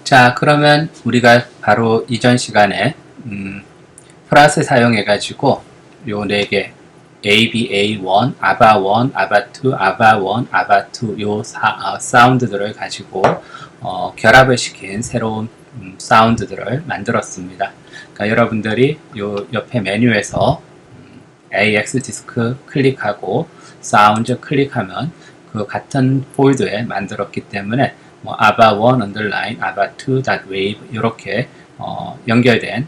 자, 그러면 우리가 바로 이전 시간에 플러스 사용해 가지고 요 4개 ABA1, ABA1, ABA2, ABA1, ABA2 요 사운드들을 가지고 결합을 시킨 새로운 사운드들을 만들었습니다. 그러니까 여러분들이 요 옆에 메뉴에서 AX 디스크 클릭하고 사운드 클릭하면 그 같은 폴더에 만들었기 때문에 뭐 ABA1 underline, ABA2.wave 이렇게 연결된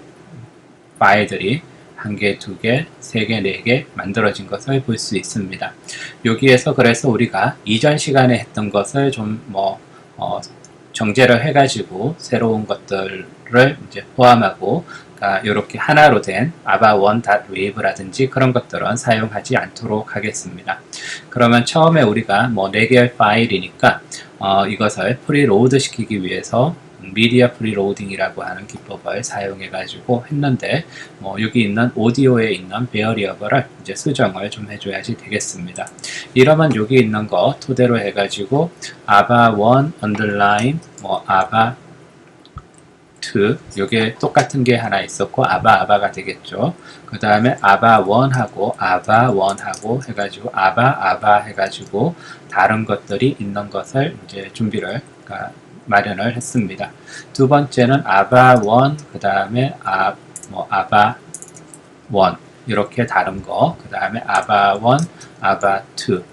파일들이 1개, 2개, 3개, 4개 만들어진 것을 볼 수 있습니다. 여기에서 그래서 우리가 이전 시간에 했던 것을 좀 정제를 해가지고 새로운 것들을 이제 포함하고 이렇게 하나로 된 ABA1.wave라든지 그런 것들은 사용하지 않도록 하겠습니다. 그러면 처음에 우리가 뭐 4개의 파일이니까 이것을 프리로드 시키기 위해서 미디어 프리로딩이라고 하는 기법을 사용해 가지고 했는데 여기 있는 오디오에 있는 베어리어블을 이제 수정을 좀 해줘야지 되겠습니다. 이러면 여기 있는 거 토대로 해 가지고 ABA1 underline ABA2 요게 똑같은 게 하나 있었고 ABA가 되겠죠. 그 다음에 ABA1하고 ABA1하고 해가지고 ABA 해가지고 다른 것들이 있는 것을 이제 준비를 마련을 했습니다. 두 번째는 ABA1 그 다음에 ABA1 이렇게 다른 거, 그 다음에 ABA1, ABA2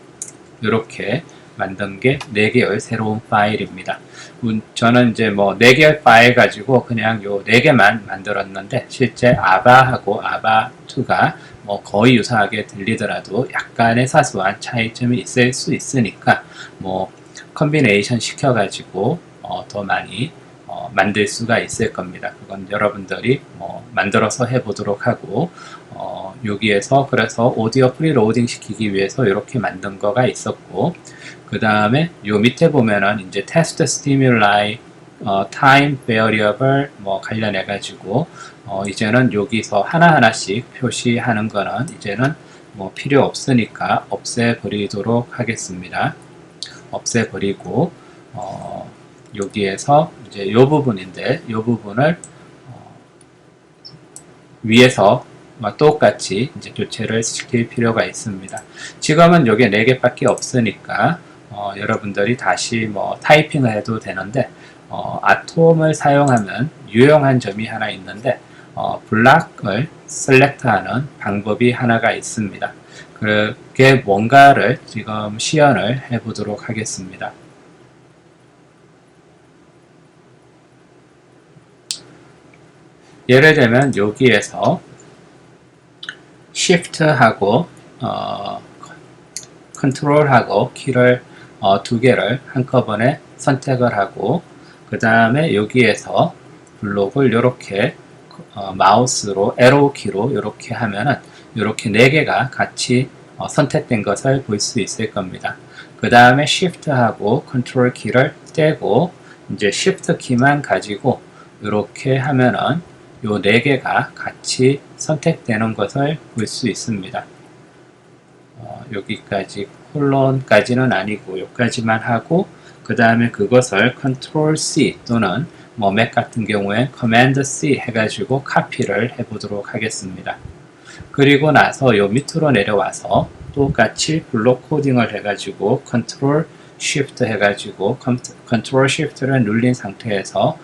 이렇게 만든 게 4개의 새로운 파일입니다. 저는 이제 뭐 4개의 파일 가지고 그냥 요 4개만 만들었는데 실제 ABA하고 ABA2가 뭐 거의 유사하게 들리더라도 약간의 사소한 차이점이 있을 수 있으니까 뭐 컨비네이션 시켜가지고 더 많이 만들 수가 있을 겁니다. 그건 여러분들이 만들어서 해보도록 하고 여기에서 그래서 오디오 프리로딩 시키기 위해서 이렇게 만든 거가 있었고 그 다음에 요 밑에 보면은 이제 테스트 스티뮬라이 타임 베어리어블 관련해 가지고 이제는 여기서 하나하나씩 표시하는 거는 이제는 필요 없으니까 없애버리도록 하겠습니다. 없애버리고 여기에서 이제 요 부분인데 요 부분을 위에서 똑같이 이제 교체를 시킬 필요가 있습니다. 지금은 여기 4개밖에 없으니까 여러분들이 다시 타이핑을 해도 되는데 아톰을 사용하면 유용한 점이 하나 있는데 블락을 셀렉트하는 방법이 하나가 있습니다. 그게 뭔가를 지금 시연을 해보도록 하겠습니다. 예를 들면 여기에서 Shift하고 Control하고 키를 2개를 한꺼번에 선택을 하고 그 다음에 여기에서 블록을 이렇게 마우스로 에로우 키로 이렇게 하면은 이렇게 4개가 같이 선택된 것을 볼 수 있을 겁니다. 그 다음에 Shift하고 Control 키를 떼고 이제 Shift 키만 가지고 이렇게 하면은 요 4개가 같이 선택되는 것을 볼 수 있습니다. 여기까지 콜론까지는 아니고 여기까지만 하고 그 다음에 그것을 Ctrl C 또는 맥 같은 경우에 Command C 해가지고 카피를 해보도록 하겠습니다. 그리고 나서 요 밑으로 내려와서 똑같이 블록 코딩을 해가지고 Ctrl Shift 해가지고 Ctrl Shift를 눌린 상태에서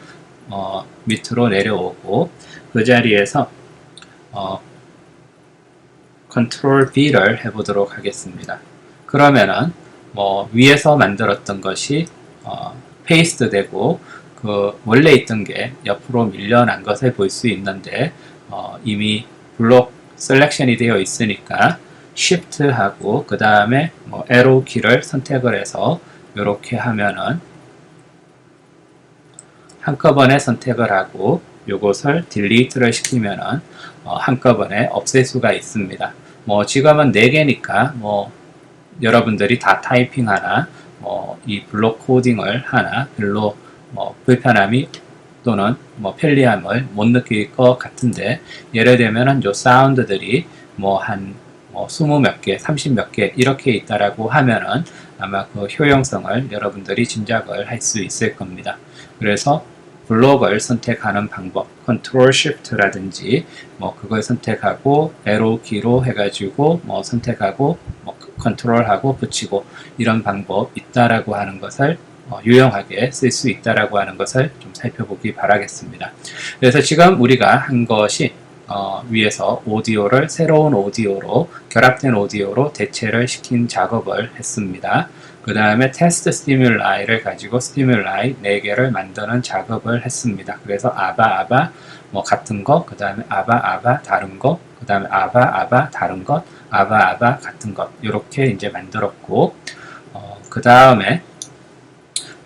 밑으로 내려오고 그 자리에서 Ctrl V를 해보도록 하겠습니다. 그러면은 위에서 만들었던 것이 페이스트 되고 그 원래 있던 게 옆으로 밀려난 것을 볼 수 있는데 이미 블록 셀렉션이 되어 있으니까 Shift 하고 그 다음에 에로 키를 선택을 해서 이렇게 하면은 한꺼번에 선택을 하고 요것을 딜리트를 시키면은 한꺼번에 없앨 수가 있습니다. 지금은 4개니까 여러분들이 다 타이핑 하나 이 블록 코딩을 하나 별로 불편함이 또는 편리함을 못 느낄 것 같은데 예를 들면은 요 사운드들이 한 20몇 개, 30몇 개 이렇게 있다라고 하면은 아마 그 효용성을 여러분들이 짐작을 할 수 있을 겁니다. 그래서 블록을 선택하는 방법, 컨트롤 쉬프트라든지 뭐 그걸 선택하고 에로 키로 해가지고 뭐 선택하고 뭐 컨트롤하고 붙이고 이런 방법 있다라고 하는 것을 유용하게 쓸 수 있다라고 하는 것을 좀 살펴보기 바라겠습니다. 그래서 지금 우리가 한 것이 위에서 오디오를 새로운 오디오로 결합된 오디오로 대체를 시킨 작업을 했습니다. 그 다음에 테스트 스티뮬라이를 가지고 스티뮬라이 4개를 만드는 작업을 했습니다. 그래서 아바 뭐 같은 것, 그 다음에 아바 다른 것, 그 다음에 아바 다른 것, 아바 같은 것 이렇게 이제 만들었고 그 다음에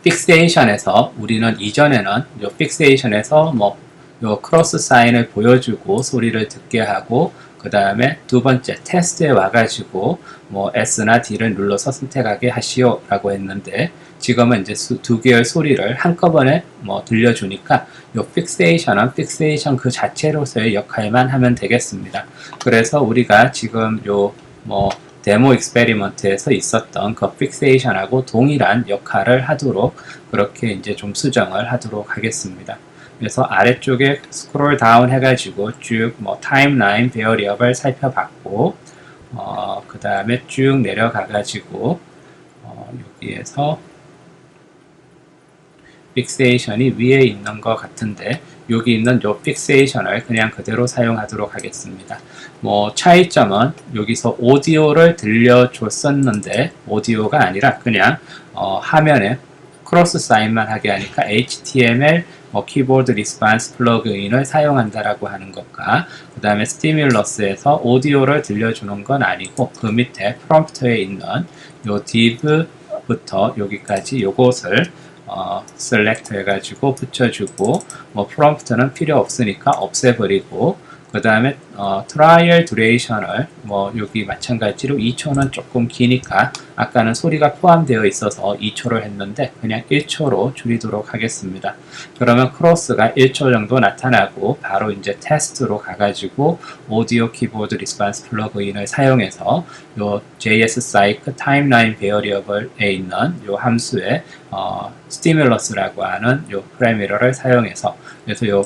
픽세이션에서 우리는 이전에는 요 픽세이션에서 뭐 요 크로스 사인을 보여주고 소리를 듣게 하고 그 다음에 두 번째 테스트에 와가지고 뭐 S나 D를 눌러서 선택하게 하시오 라고 했는데 지금은 이제 두 개의 소리를 한꺼번에 뭐 들려주니까 요 픽세이션은 픽세이션 그 자체로서의 역할만 하면 되겠습니다. 그래서 우리가 지금 요 뭐 데모 익스페리먼트에서 있었던 그 픽세이션하고 동일한 역할을 하도록 그렇게 이제 좀 수정을 하도록 하겠습니다. 그래서 아래쪽에 스크롤 다운 해가지고 쭉 뭐 타임라인 베어리어블 살펴봤고 그 다음에 쭉 내려가가지고 여기에서 픽세이션이 위에 있는 것 같은데 여기 있는 요 픽세이션을 그냥 그대로 사용하도록 하겠습니다. 뭐 차이점은 여기서 오디오를 들려줬었는데 오디오가 아니라 그냥 화면에 크로스 사인만 하게 하니까 HTML 키보드 리스폰스 플러그인을 사용한다라고 하는 것과 그 다음에 스티뮬러스에서 오디오를 들려주는 건 아니고 그 밑에 프롬프트에 있는 요 div부터 여기까지 요것을 셀렉트 해가지고 붙여주고 뭐 프롬프트는 필요 없으니까 없애버리고 그 다음에 트라이얼 듀레이션을 뭐 여기 마찬가지로 2초는 조금 기니까 아까는 소리가 포함되어 있어서 2초를 했는데 그냥 1초로 줄이도록 하겠습니다. 그러면 크로스가 1초 정도 나타나고 바로 이제 테스트로 가가지고 오디오 키보드 리스폰스 플러그인을 사용해서 요 JS 사이클 타임라인 베어리어블에 있는 요 함수에 스티뮬러스라고 하는 요 파라미터를 사용해서 그래서 요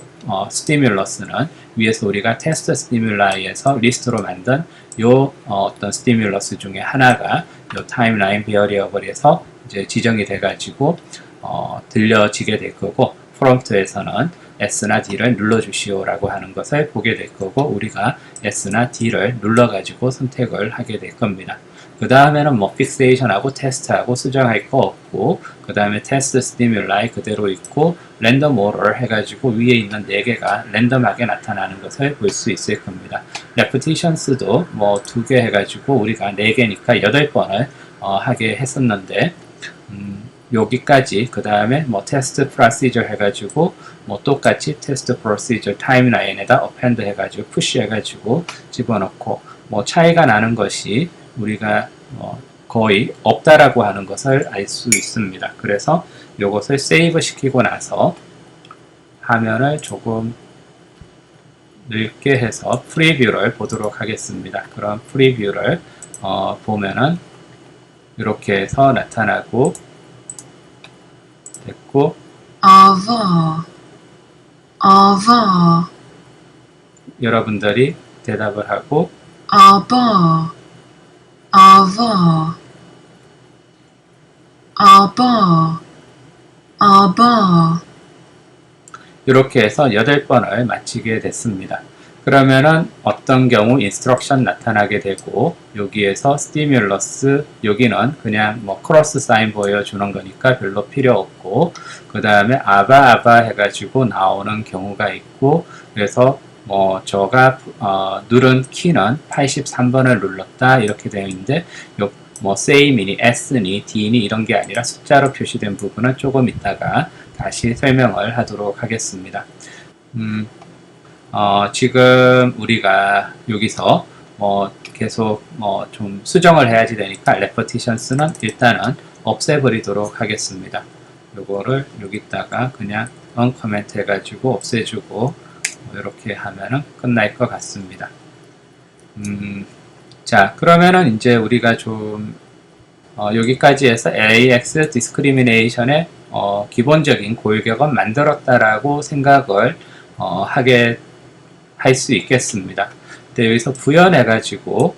스티뮬러스는 위에서 우리가 테스트 스티뮬라이에서 리스트로 만든 요 어떤 스티뮬러스 중에 하나가 요 타임라인 베어리어블에서 이제 지정이 돼가지고 들려지게 될 거고 프롬프트에서는 S나 D를 눌러주시오라고 하는 것을 보게 될 거고 우리가 S나 D를 눌러가지고 선택을 하게 될 겁니다. 그 다음에는 뭐 픽세이션하고 테스트하고 수정할 거 없고 그 다음에 테스트 스티뮬라이 그대로 있고 랜덤 오럴 해가지고 위에 있는 4개가 랜덤하게 나타나는 것을 볼 수 있을 겁니다. 레프티션스도 뭐 2개 해가지고 우리가 4개니까 8번을 하게 했었는데 여기까지 그 다음에 뭐 테스트 프로시저 해가지고 뭐 똑같이 테스트 프로시저 타임라인에다 어펜드 해가지고 푸시 해가지고 집어넣고 뭐 차이가 나는 것이 우리가 거의 없다라고 하는 것을 알 수 있습니다. 그래서 이것을 세이브 시키고 나서 화면을 조금 넓게 해서 프리뷰를 보도록 하겠습니다. 그럼 프리뷰를 보면은 이렇게 해서 나타나고 됐고 여러분들이 대답을 하고 이렇게 해서 8번을 마치게 됐습니다. 그러면은 어떤 경우 인스트럭션 나타나게 되고 여기에서 스티뮬러스 여기는 그냥 뭐 크로스 사인 보여주는 거니까 별로 필요 없고 그 다음에 아바 해가지고 나오는 경우가 있고 그래서 뭐 저가 누른 키는 83번을 눌렀다 이렇게 되어 있는데 뭐 same이니 s니 d니 이런 게 아니라 숫자로 표시된 부분은 조금 있다가 다시 설명을 하도록 하겠습니다. 지금 우리가 여기서 계속 좀 수정을 해야지 되니까 repetitions는 일단은 없애버리도록 하겠습니다. 요거를 여기다가 그냥 uncomment 해가지고 없애주고 이렇게 하면은 끝날 것 같습니다. 자, 그러면은 이제 우리가 좀 여기까지 해서 AX discrimination의 기본적인 고유격은 만들었다라고 생각을 하게 할 수 있겠습니다. 근데 여기서 부연해 가지고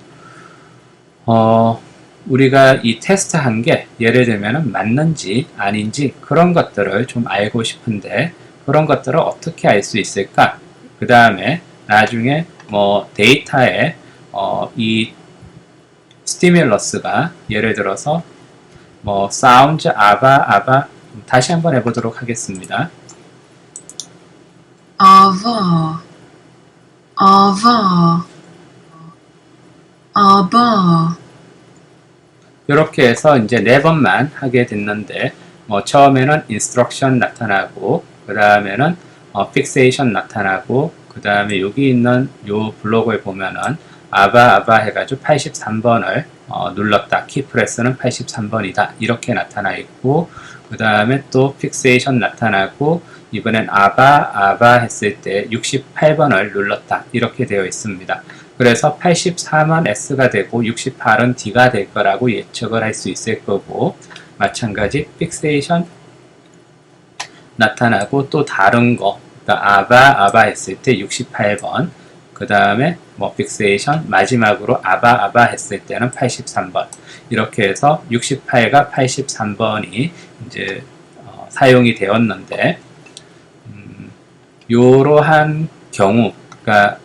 우리가 이 테스트 한 게 예를 들면 맞는지 아닌지 그런 것들을 좀 알고 싶은데 그런 것들을 어떻게 알 수 있을까? 그 다음에 나중에 뭐 데이터에 이 스티뮬러스가 예를 들어서 뭐 사운드 아바 다시 한번 해보도록 하겠습니다. 아바, 아바, 아바. 이렇게 해서 이제 4번만 하게 됐는데 뭐 처음에는 instruction 나타나고 그 다음에는 fixation 나타나고 그 다음에 여기 있는 요 블록을 보면은 아바 해가지고 83번을 눌렀다. 키프레스는 83번이다. 이렇게 나타나 있고 그 다음에 또 fixation 나타나고 이번엔 아바 했을 때 68번을 눌렀다. 이렇게 되어 있습니다. 그래서 83은 S가 되고 68은 D가 될 거라고 예측을 할 수 있을 거고 마찬가지 fixation 나타나고 또 다른 거 그러니까 아바 했을 때 68번 그 다음에 뭐 fixation 마지막으로 아바 했을 때는 83번 이렇게 해서 68과 83번이 이제 사용이 되었는데 이러한 경우 그러니까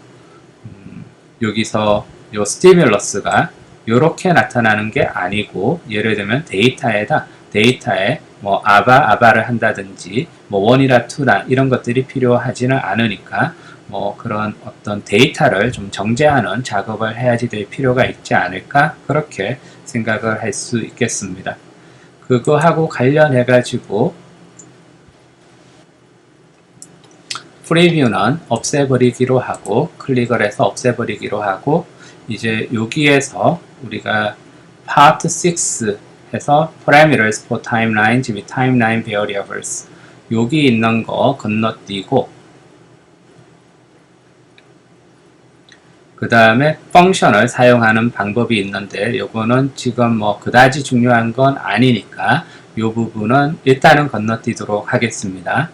여기서 요 스티뮬러스가 이렇게 나타나는 게 아니고 예를 들면 데이터에 뭐 아바를 한다든지 뭐 1이라 2라 이런 것들이 필요하지는 않으니까 뭐 그런 어떤 데이터를 좀 정제하는 작업을 해야지 될 필요가 있지 않을까 그렇게 생각을 할 수 있겠습니다. 그거하고 관련해 가지고 프리뷰는 없애버리기로 하고 클릭을 해서 없애버리기로 하고 이제 여기에서 우리가 Part 6 해서 Parameters for Timelines with Timeline Variables 여기 있는 거 건너뛰고 그 다음에 펑션을 사용하는 방법이 있는데 요거는 지금 뭐 그다지 중요한 건 아니니까 이 부분은 일단은 건너뛰도록 하겠습니다.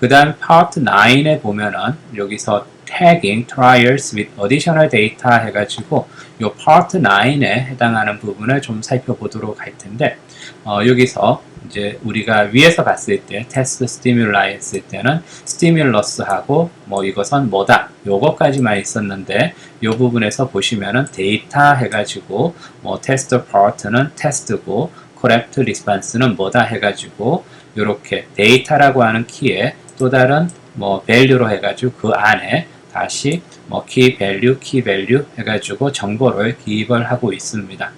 그 다음 Part 9에 보면은 여기서 Tagging Trials with Additional Data 해가지고 요 Part 9에 해당하는 부분을 좀 살펴보도록 할 텐데 여기서 이제 우리가 위에서 봤을 때 테스트 스티뮬라이 했을 때는 스티뮬러스하고 뭐 이것은 뭐다 요거까지만 있었는데 요 부분에서 보시면은 데이터 해가지고 뭐 테스트 파트는 테스트고 correct response는 뭐다 해가지고 요렇게 데이터라고 하는 키에 또 다른 뭐 value로 해가지고 그 안에 다시 뭐 key value 해가지고 정보를 기입을 하고 있습니다.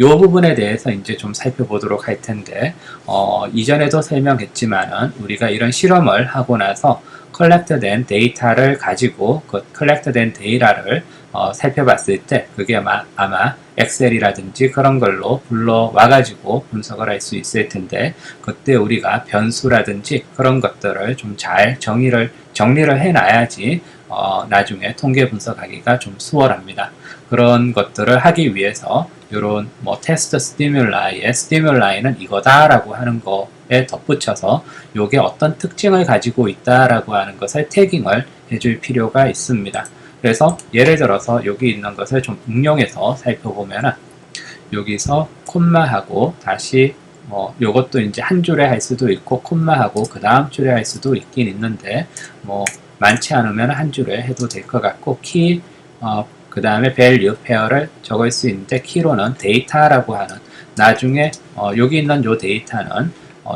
이 부분에 대해서 이제 좀 살펴보도록 할 텐데 이전에도 설명했지만은 우리가 이런 실험을 하고 나서 컬렉트된 데이터를 가지고 그 컬렉트된 데이터를 살펴봤을 때 그게 아마 엑셀이라든지 그런 걸로 불러와가지고 분석을 할 수 있을 텐데 그때 우리가 변수라든지 그런 것들을 좀 잘 정리를 해놔야지 나중에 통계 분석하기가 좀 수월합니다. 그런 것들을 하기 위해서 이런 뭐 테스트 스티뮬라이는 이거다라고 하는 거에 덧붙여서 이게 어떤 특징을 가지고 있다라고 하는 것을 태깅을 해줄 필요가 있습니다. 그래서 예를 들어서 여기 있는 것을 좀 응용해서 살펴보면은 여기서 콤마하고 다시 뭐 요것도 이제 한 줄에 할 수도 있고 콤마하고 그 다음 줄에 할 수도 있긴 있는데 뭐 많지 않으면 한 줄에 해도 될 것 같고 그 다음에 value, 페어를 적을 수 있는데 키로는 데이터라고 하는 나중에 여기 있는 요 데이터는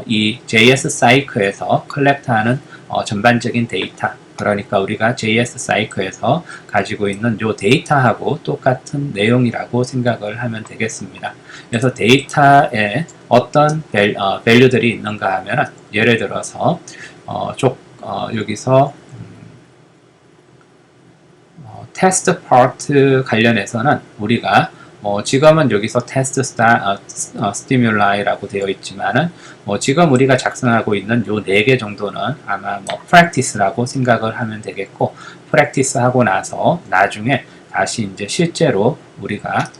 이 JS 사이클에서 컬렉트하는 전반적인 데이터 그러니까 우리가 JS 사이클에서 가지고 있는 요 데이터하고 똑같은 내용이라고 생각을 하면 되겠습니다. 그래서 데이터에 어떤 value들이 있는가 하면 예를 들어서 여기서 테스트 파트 관련해서는 우리가 지금은 여기서 테스트 스티뮬라이라고 되어 있지만은 지금 우리가 작성하고 있는 요 4개 정도는 아마 practice라고 생각을 하면 되겠고 practice 하고 나서 나중에 다시 이제 실제로 우리가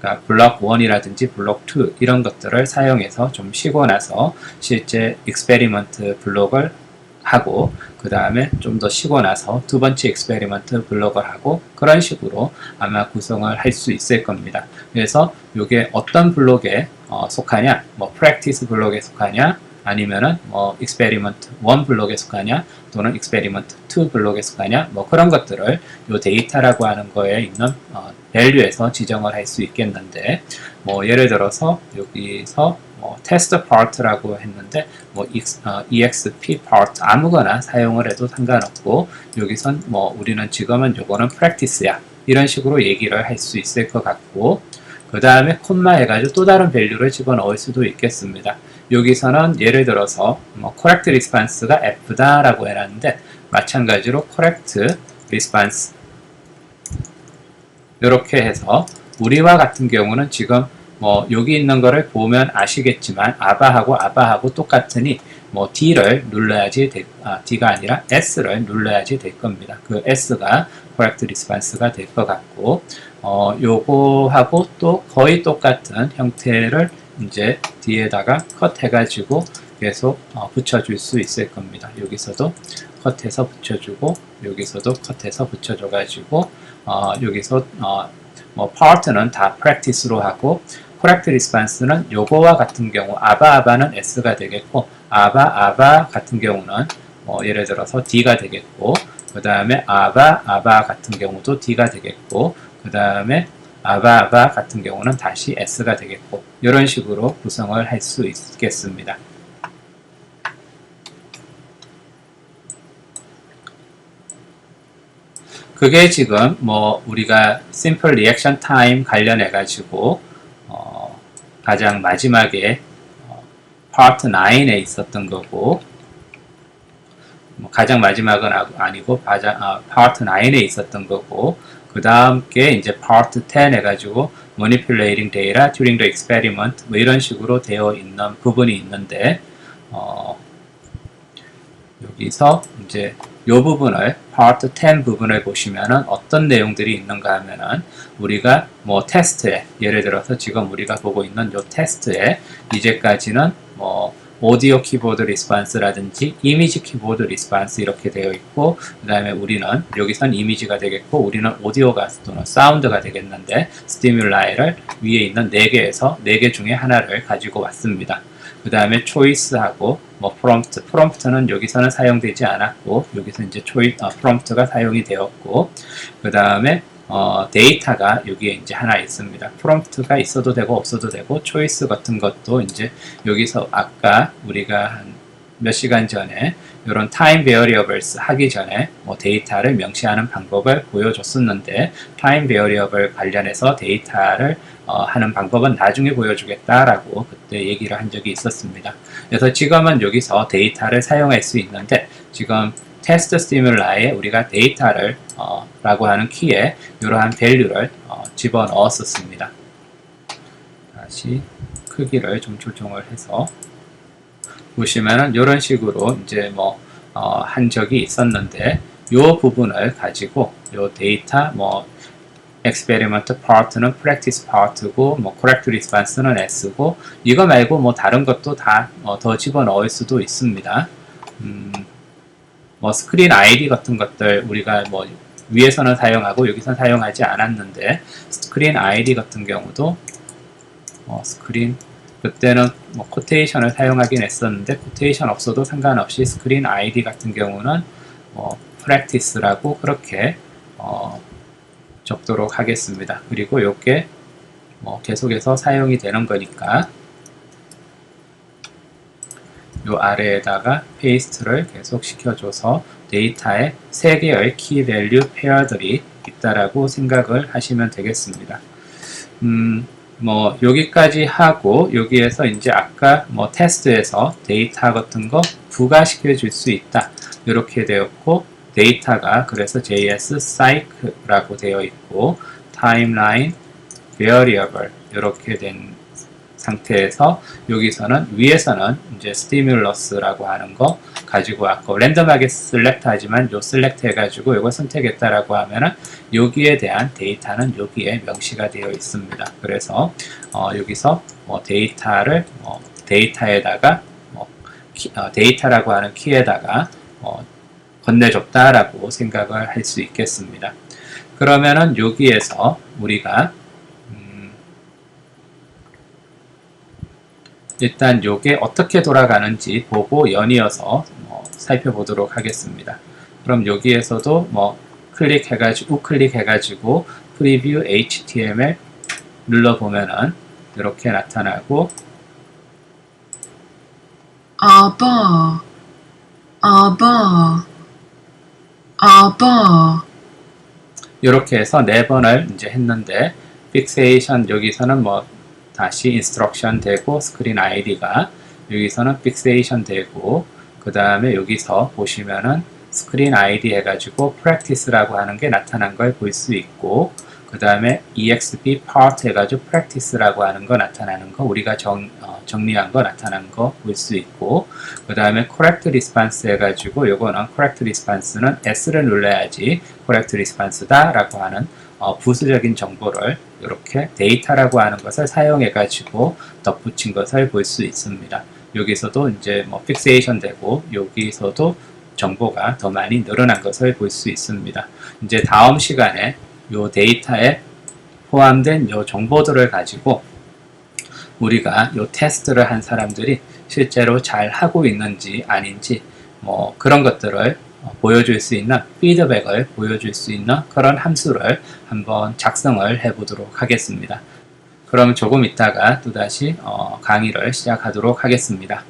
그러니까 블록 1이라든지 블록 2 이런 것들을 사용해서 좀 쉬고 나서 실제 익스페리먼트 블록을 하고 그 다음에 좀 더 쉬고 나서 두 번째 익스페리먼트 블록을 하고 그런 식으로 아마 구성을 할 수 있을 겁니다. 그래서 이게 어떤 블록에 속하냐, 뭐 프랙티스 블록에 속하냐, 아니면은 뭐 익스페리먼트 1 블록에 속하냐, 또는 익스페리먼트 2 블록에 속하냐, 뭐 그런 것들을 요 데이터라고 하는 거에 있는 밸류에서 지정을 할 수 있겠는데, 뭐 예를 들어서 여기서 테스트 파트라고 했는데 뭐 exp part 아무거나 사용을 해도 상관없고, 여기선 뭐 우리는 지금은 요거는 practice야 이런 식으로 얘기를 할 수 있을 것 같고, 그 다음에 콤마 해가지고 또 다른 밸류를 집어넣을 수도 있겠습니다. 여기서는 예를 들어서 correct response가 F다 라고 해놨는데, 마찬가지로 correct response 이렇게 해서 우리와 같은 경우는 지금 뭐 여기 있는 거를 보면 아시겠지만 아바하고 똑같으니 뭐 D를 눌러야지 D가 아니라 S를 눌러야지 될 겁니다. 그 S가 correct response가 될 것 같고, 요거하고 또 거의 똑같은 형태를 이제 뒤에다가 컷 해가지고 계속 붙여줄 수 있을 겁니다. 여기서도 컷해서 붙여주고, 여기서도 컷해서 붙여줘가지고, 여기서 뭐 part는 다 practice로 하고, correct response는 요거와 같은 경우 아바는 S가 되겠고, 아바 같은 경우는 예를 들어서 D가 되겠고, 그 다음에 아바 같은 경우도 D가 되겠고, 그 다음에 아바 같은 경우는 다시 S가 되겠고, 이런 식으로 구성을 할 수 있겠습니다. 그게 지금 뭐 우리가 simple reaction time 관련해 가지고 가장 마지막에 part 9에 있었던 거고, 가장 마지막은 아니고 part 9에 있었던 거고, 그 다음 게 이제 part 10 해가지고 manipulating data during the experiment 뭐 이런 식으로 되어 있는 부분이 있는데, 여기서 이제 이 부분을 part 10 부분을 보시면은 어떤 내용들이 있는가 하면은, 우리가 뭐 테스트에 예를 들어서 지금 우리가 보고 있는 요 테스트에 이제까지는 뭐 오디오 키보드 리스폰스라든지 이미지 키보드 리스폰스 이렇게 되어 있고, 그 다음에 우리는 여기선 이미지가 되겠고, 우리는 오디오가 또는 사운드가 되겠는데, 스티뮬라이를 위에 있는 4개에서 4개 중에 하나를 가지고 왔습니다. 그 다음에 초이스하고 뭐 프롬프트는 여기서는 사용되지 않았고, 여기서 이제 프롬프트가 사용이 되었고, 그 다음에 데이터가 여기에 이제 하나 있습니다. 프롬프트가 있어도 되고 없어도 되고, 초이스 같은 것도 이제 여기서 아까 우리가 한 몇 시간 전에 이런 time variables 하기 전에 뭐 데이터를 명시하는 방법을 보여줬었는데, time variable 관련해서 데이터를 하는 방법은 나중에 보여주겠다라고 그때 얘기를 한 적이 있었습니다. 그래서 지금은 여기서 데이터를 사용할 수 있는데, 지금 테스트 스티뮬라에 우리가 데이터를 라고 하는 키에 이러한 밸류를 집어넣었었습니다. 다시 크기를 좀 조정을 해서 보시면은 이런 식으로 이제 뭐 한 적이 있었는데, 이 부분을 가지고 이 데이터 뭐 experiment part는 practice part고, 뭐 correct response는 S고, 이거 말고 뭐 다른 것도 다 더 집어넣을 수도 있습니다. 뭐 스크린 ID 같은 것들 우리가 뭐 위에서는 사용하고 여기서는 사용하지 않았는데, 스크린 ID 같은 경우도 스크린 그때는 뭐 코테이션을 사용하긴 했었는데, 코테이션 없어도 상관없이 스크린 ID 같은 경우는 practice라고 그렇게 적도록 하겠습니다. 그리고 이게 계속해서 사용이 되는 거니까 요 아래에다가 페이스트를 계속 시켜줘서 데이터에 3개의 키 밸류 페어들이 있다라고 생각을 하시면 되겠습니다. 뭐 여기까지 하고, 여기에서 이제 아까 뭐 테스트에서 데이터 같은 거 부가시켜 줄 수 있다 이렇게 되었고, 데이터가 그래서 JS cycle라고 되어 있고, timeline variable 이렇게 된 상태에서 여기서는 위에서는 이제 스티뮬러스라고 하는 거 가지고 왔고 랜덤하게 셀렉트 하지만 요 셀렉트 해가지고 이걸 선택했다라고 하면은 여기에 대한 데이터는 여기에 명시가 되어 있습니다. 그래서 여기서 데이터를 데이터에다가 데이터라고 하는 키에다가 건네줬다라고 생각을 할 수 있겠습니다. 그러면은 여기에서 우리가 일단 요게 어떻게 돌아가는지 보고 연이어서 살펴보도록 하겠습니다. 그럼 여기에서도 우클릭해가지고 프리뷰 HTML 눌러보면은 이렇게 나타나고 아바, 아바, 아바, 이렇게 해서 4번을 이제 했는데 픽세이션 여기서는 다시 인스트럭션 되고 스크린 아이디가 여기서는 픽세이션 되고 그 다음에 여기서 보시면은 스크린 아이디 해가지고 practice라고 하는 게 나타난 걸 볼 수 있고 그 다음에 exp part 해가지고 practice라고 하는 거 나타나는 거 우리가 정리한 거 나타난 거 볼 수 있고 그 다음에 correct response 해가지고 요거는 correct response는 S를 눌러야지 correct response다 라고 하는 부수적인 정보를 이렇게 데이터라고 하는 것을 사용해 가지고 덧붙인 것을 볼 수 있습니다. 여기서도 이제 픽세이션 되고 여기서도 정보가 더 많이 늘어난 것을 볼 수 있습니다. 이제 다음 시간에 이 데이터에 포함된 이 정보들을 가지고 우리가 이 테스트를 한 사람들이 실제로 잘 하고 있는지 아닌지 그런 것들을 보여줄 수 있는 피드백을 보여줄 수 있는 그런 함수를 한번 작성을 해 보도록 하겠습니다. 그럼 조금 있다가 또다시 강의를 시작하도록 하겠습니다.